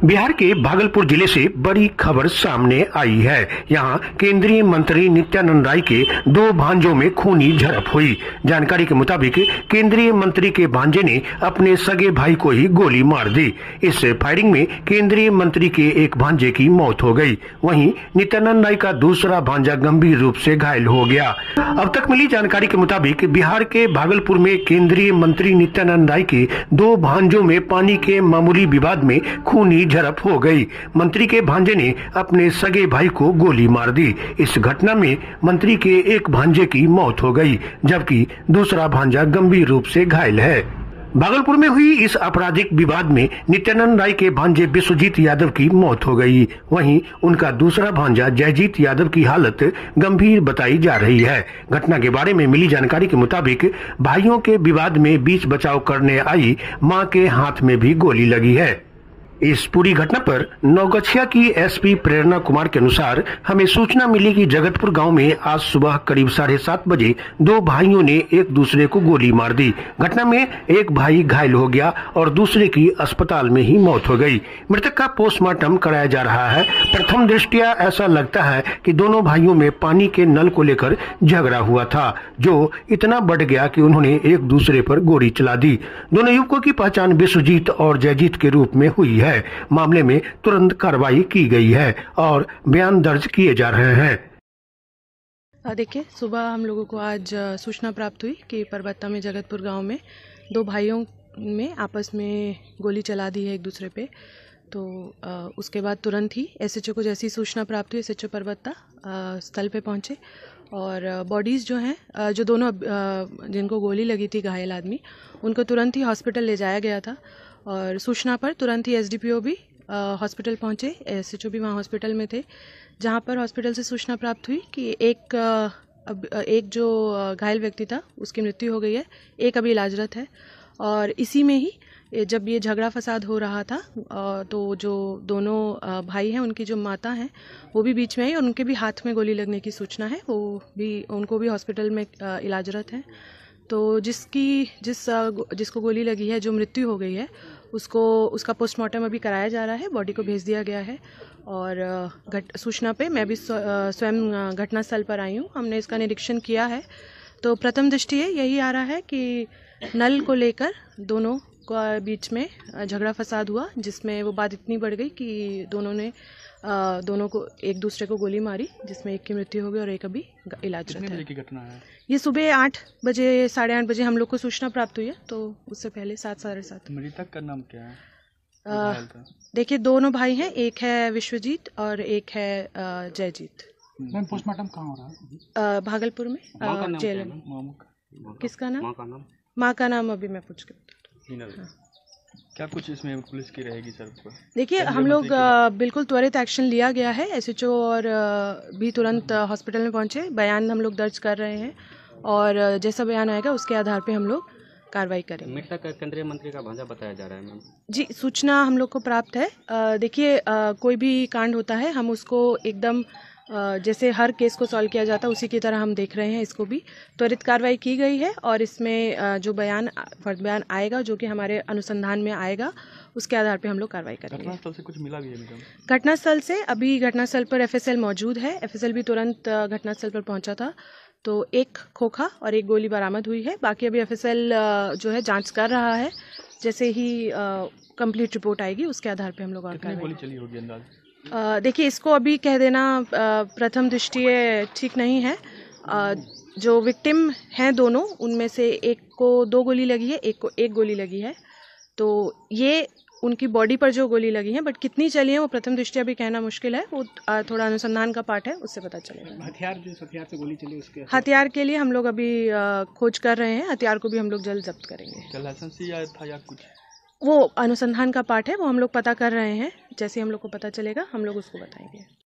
बिहार के भागलपुर जिले से बड़ी खबर सामने आई है। यहां केंद्रीय मंत्री नित्यानंद राय के दो भांजों में खूनी झड़प हुई। जानकारी के मुताबिक केंद्रीय मंत्री के भांजे ने अपने सगे भाई को ही गोली मार दी। इस फायरिंग में केंद्रीय मंत्री के एक भांजे की मौत हो गई। वहीं नित्यानंद राय का दूसरा भांजा गंभीर रूप से घायल हो गया। अब तक मिली जानकारी के मुताबिक बिहार के भागलपुर में केंद्रीय मंत्री नित्यानंद राय के दो भांजों में पानी के मामूली विवाद में खूनी झड़प हो गई। मंत्री के भांजे ने अपने सगे भाई को गोली मार दी। इस घटना में मंत्री के एक भांजे की मौत हो गई, जबकि दूसरा भांजा गंभीर रूप से घायल है। भागलपुर में हुई इस आपराधिक विवाद में नित्यानंद राय के भांजे विश्वजीत यादव की मौत हो गई। वहीं उनका दूसरा भांजा जयजीत यादव की हालत गंभीर बताई जा रही है। घटना के बारे में मिली जानकारी के मुताबिक भाइयों के विवाद में बीच बचाव करने आई मां के हाथ में भी गोली लगी है। इस पूरी घटना पर नौगछिया की एसपी प्रेरणा कुमार के अनुसार हमें सूचना मिली कि जगतपुर गांव में आज सुबह करीब 7:30 बजे दो भाइयों ने एक दूसरे को गोली मार दी। घटना में एक भाई घायल हो गया और दूसरे की अस्पताल में ही मौत हो गई। मृतक का पोस्टमार्टम कराया जा रहा है। प्रथम दृष्टया ऐसा लगता है कि दोनों भाइयों में पानी के नल को लेकर झगड़ा हुआ था, जो इतना बढ़ गया कि उन्होंने एक दूसरे पर गोली चला दी। दोनों युवकों की पहचान विश्वजीत और जयजीत के रूप में हुई है। मामले में तुरंत कार्रवाई की गई है और बयान दर्ज किए जा रहे हैं। देखिए, सुबह हम लोगों को आज सूचना प्राप्त हुई कि परबत्ता में जगतपुर गांव में दो भाइयों में आपस में गोली चला दी है एक दूसरे पे। तो उसके बाद तुरंत ही एसएचओ को जैसी सूचना प्राप्त हुई, एसएचओ परबत्ता स्थल पे पहुंचे और बॉडीज़ जो हैं, जो दोनों जिनको गोली लगी थी, घायल आदमी, उनको तुरंत ही हॉस्पिटल ले जाया गया था। और सूचना पर तुरंत ही एसडीपीओ भी हॉस्पिटल पहुंचे, एसएचओ भी वहां हॉस्पिटल में थे, जहां पर हॉस्पिटल से सूचना प्राप्त हुई कि एक जो घायल व्यक्ति था उसकी मृत्यु हो गई है, एक अभी इलाजरत है। और इसी में ही जब ये झगड़ा फसाद हो रहा था तो जो दोनों भाई हैं, उनकी जो माता हैं, वो भी बीच में आई और उनके भी हाथ में गोली लगने की सूचना है। उनको भी हॉस्पिटल में इलाजरत हैं। तो जिसको गोली लगी है, जो मृत्यु हो गई है, उसका पोस्टमार्टम अभी कराया जा रहा है, बॉडी को भेज दिया गया है। और सूचना पे मैं भी स्वयं घटनास्थल पर आई हूँ। हमने इसका निरीक्षण किया है। तो प्रथम दृष्टि यही आ रहा है कि नल को लेकर दोनों के बीच में झगड़ा फसाद हुआ, जिसमें वो बात इतनी बढ़ गई कि दोनों को एक दूसरे को गोली मारी, जिसमें एक की मृत्यु हो गई और एक अभी इलाजरत है। कितने बजे की घटना है? ये सुबह 8 बजे 8:30 बजे हम लोग को सूचना प्राप्त हुई है। तो उससे पहले 7 साढ़े 7। मृतक का नाम क्या है? देखिए, दोनों भाई हैं, एक है विश्वजीत और एक है जयजीत। मैम, पोस्टमार्टम कहाँ हो रहा है? भागलपुर में जेल में। किसका नाम? माँ का नाम अभी मैं पूछ के बताऊँ। क्या कुछ इसमें पुलिस की रहेगी सर? देखिए, हम लोग बिल्कुल त्वरित एक्शन लिया गया है। एसएचओ और भी तुरंत हॉस्पिटल में पहुंचे, बयान हम लोग दर्ज कर रहे हैं और जैसा बयान आएगा उसके आधार पे हम लोग कार्रवाई करेंगे। मृतक केंद्रीय मंत्री का भांजा बताया जा रहा है मैम। जी, सूचना हम लोग को प्राप्त है। देखिए, कोई भी कांड होता है, हम उसको एकदम जैसे हर केस को सॉल्व किया जाता है उसी की तरह हम देख रहे हैं। इसको भी त्वरित कार्रवाई की गई है और इसमें जो फर्द बयान आएगा, जो कि हमारे अनुसंधान में आएगा, उसके आधार पे हम लोग कार्रवाई करेंगे। घटनास्थल से कुछ मिला भी है मैडम? घटनास्थल से अभी घटनास्थल पर एफएसएल मौजूद है। एफएसएल भी तुरंत घटनास्थल पर पहुंचा था। तो एक खोखा और एक गोली बरामद हुई है। बाकी अभी एफएसएल जो है जांच कर रहा है। जैसे ही कंप्लीट रिपोर्ट आएगी उसके आधार पे हम लोग और गोली चली होगी अंदाज? देखिए, इसको अभी कह देना प्रथम दृष्टि ठीक नहीं है। जो विक्टिम हैं दोनों, उनमें से एक को 2 गोली लगी है, एक को 1 गोली लगी है। तो ये उनकी बॉडी पर जो गोली लगी है, बट कितनी चली है वो प्रथम दृष्टि अभी कहना मुश्किल है। वो थोड़ा अनुसंधान का पार्ट है, उससे पता चलेगा। हथियार से गोली चली, उसके हथियार के लिए हम लोग अभी खोज कर रहे हैं। हथियार को भी हम लोग जल्द जब्त करेंगे। लाइसेंस था या कुछ? वो अनुसंधान का पार्ट है, वो हम लोग पता कर रहे हैं। जैसे हम लोग को पता चलेगा हम लोग उसको बताएंगे।